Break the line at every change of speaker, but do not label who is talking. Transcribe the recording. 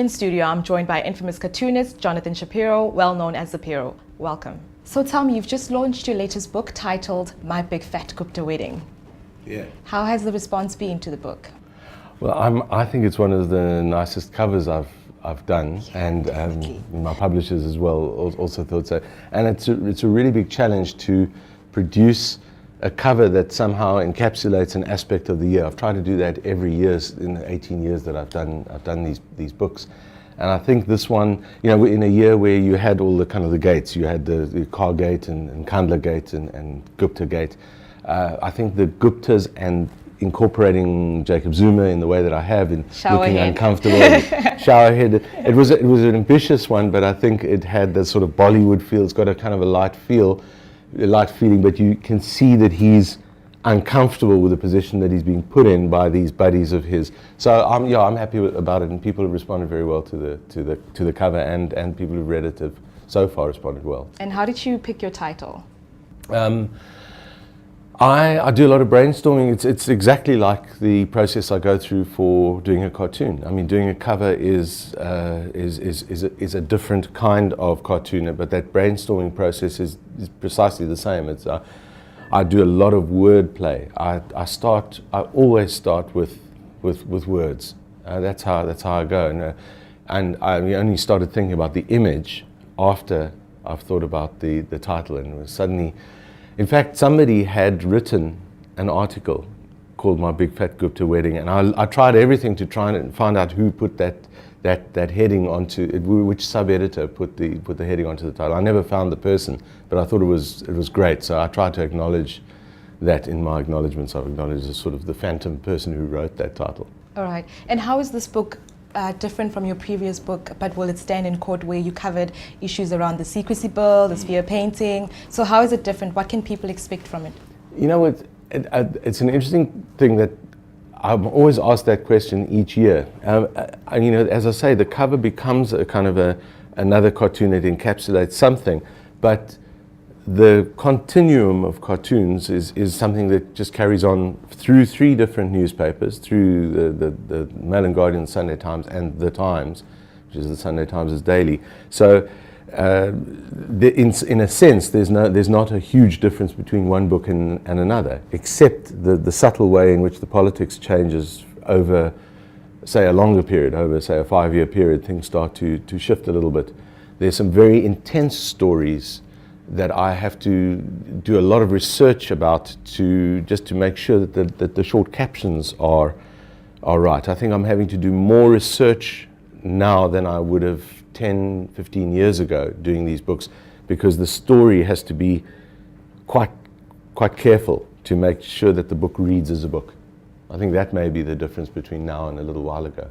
In studio, I'm joined by infamous cartoonist Jonathan Shapiro, well known as Zapiro. Welcome. So tell me, you've just launched your latest book titled My Big Fat Gupta Wedding.
Yeah.
How has the response been to the book?
Well, I think it's one of the nicest covers I've done, and my publishers as well also thought so. And it's a really big challenge to produce a cover that somehow encapsulates an aspect of the year. I've tried to do that every year in the 18 years that I've done these books. And I think this one, you know, in a year where you had all the kind of the gates, you had the Car Gate and Kandla Gate and Gupta Gate. I think the Guptas and incorporating Jacob Zuma in the way that I have, in looking uncomfortable, showerhead. It was an ambitious one, but I think it had the sort of Bollywood feel. It's got a kind of a light feeling, but you can see that he's uncomfortable with the position that he's being put in by these buddies of his. So I'm happy about it, and people have responded very well to the cover, and people who've read it have so far responded well.
And how did you pick your title?
I do a lot of brainstorming. It's exactly like the process I go through for doing a cartoon. I mean, doing a cover is a different kind of cartoon, but that brainstorming process is precisely the same. I do a lot of wordplay. I always start with words. That's how I go. And I only started thinking about the image after I've thought about the title, and it was suddenly. In fact, somebody had written an article called My Big Fat Gupta Wedding, and I tried everything to try and find out who put that heading onto it, which sub-editor put the heading onto the title. I never found the person, but I thought it was great, so I tried to acknowledge that in my acknowledgements. I've acknowledged as sort of the phantom person who wrote that title.
All right. And how is this book different from your previous book, but will it stand in court, where you covered issues around the secrecy bill, the sphere painting? So how is it different? What can people expect from it?
You know, it's an interesting thing that I'm always asked that question each year. And, you know, as I say, the cover becomes a kind of another cartoon that encapsulates something, but the continuum of cartoons is something that just carries on through three different newspapers, through the Mail and Guardian, Sunday Times, and The Times, which is the Sunday Times' daily. So in a sense, there's not a huge difference between one book and another, except the subtle way in which the politics changes over, say, a longer period, over, say, a 5-year period. Things start to shift a little bit. There's some very intense stories that I have to do a lot of research about to make sure that the short captions are right. I think I'm having to do more research now than I would have 10, 15 years ago doing these books, because the story has to be quite careful to make sure that the book reads as a book. I think that may be the difference between now and a little while ago.